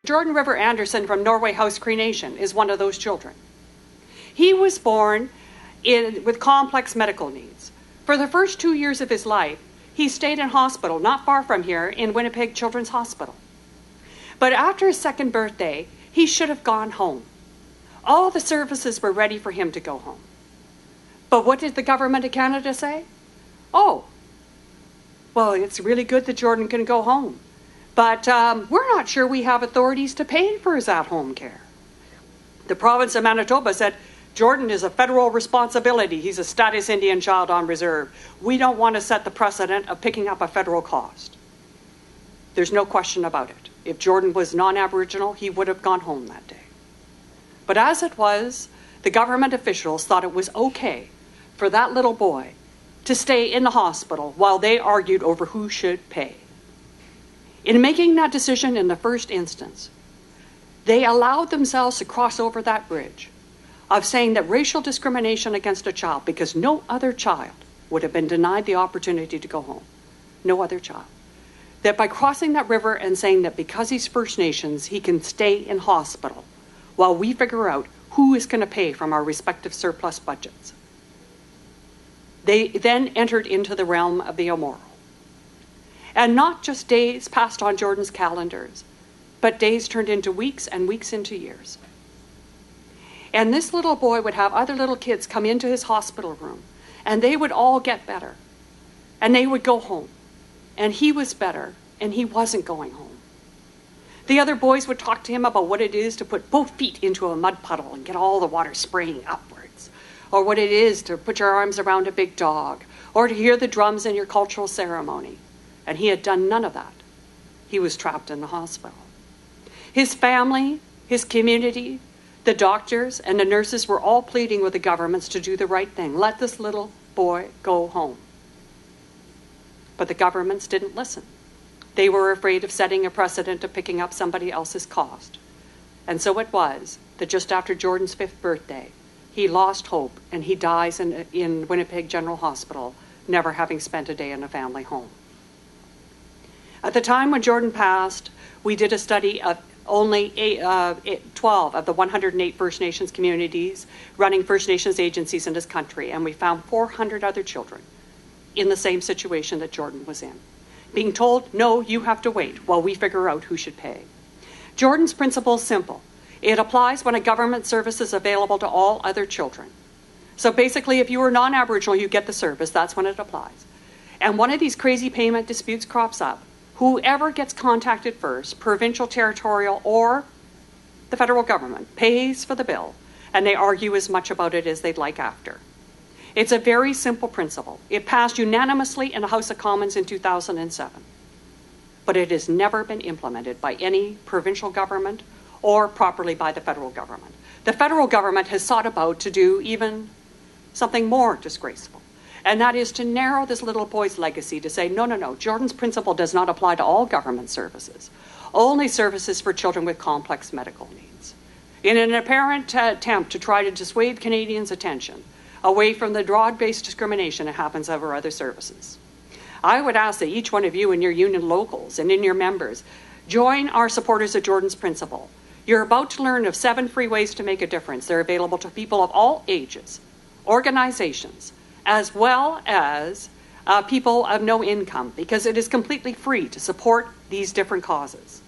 Jordan River Anderson from Norway House Cree Nation is one of those children. He was born with complex medical needs. For the first 2 years of his life, he stayed in hospital not far from here in Winnipeg Children's Hospital. But after his second birthday, he should have gone home. All the services were ready for him to go home. But what did the government of Canada say? Oh, well, it's really good that Jordan can go home. But we're not sure we have authorities to pay for his at-home care. The province of Manitoba said, Jordan is a federal responsibility. He's a status Indian child on reserve. We don't want to set the precedent of picking up a federal cost. There's no question about it. If Jordan was non-Aboriginal, he would have gone home that day. But as it was, the government officials thought it was okay for that little boy to stay in the hospital while they argued over who should pay. In making that decision in the first instance, they allowed themselves to cross over that bridge of saying that racial discrimination against a child, because no other child would have been denied the opportunity to go home. No other child. That by crossing that river and saying that because he's First Nations, he can stay in hospital while we figure out who is going to pay from our respective surplus budgets. They then entered into the realm of the immoral. And not just days passed on Jordan's calendars, but days turned into weeks and weeks into years. And this little boy would have other little kids come into his hospital room, and they would all get better. And they would go home. And he was better, and he wasn't going home. The other boys would talk to him about what it is to put both feet into a mud puddle and get all the water spraying upwards, or what it is to put your arms around a big dog, or to hear the drums in your cultural ceremony. And he had done none of that. He was trapped in the hospital. His family, his community, the doctors, and the nurses were all pleading with the governments to do the right thing. Let this little boy go home. But the governments didn't listen. They were afraid of setting a precedent of picking up somebody else's cost. And so it was that just after Jordan's 5th birthday, he lost hope and he dies in Winnipeg General Hospital, never having spent a day in a family home. At the time when Jordan passed, we did a study of only 12 of the 108 First Nations communities running First Nations agencies in this country, and we found 400 other children in the same situation that Jordan was in, being told, no, you have to wait while we figure out who should pay. Jordan's principle is simple. It applies when a government service is available to all other children. So basically, if you are non-Aboriginal, you get the service. That's when it applies. And one of these crazy payment disputes crops up. Whoever gets contacted first, provincial, territorial, or the federal government, pays for the bill, and they argue as much about it as they'd like after. It's a very simple principle. It passed unanimously in the House of Commons in 2007, but it has never been implemented by any provincial government or properly by the federal government. The federal government has sought about to do even something more disgraceful. And that is to narrow this little boy's legacy to say, no, Jordan's principle does not apply to all government services, only services for children with complex medical needs. In an apparent attempt to try to dissuade Canadians' attention away from the broad-based discrimination that happens over other services. I would ask that each one of you in your union locals and in your members join our supporters of Jordan's principle. You're about to learn of 7 free ways to make a difference. They're available to people of all ages, organizations, as well as people of no income, because it is completely free to support these different causes.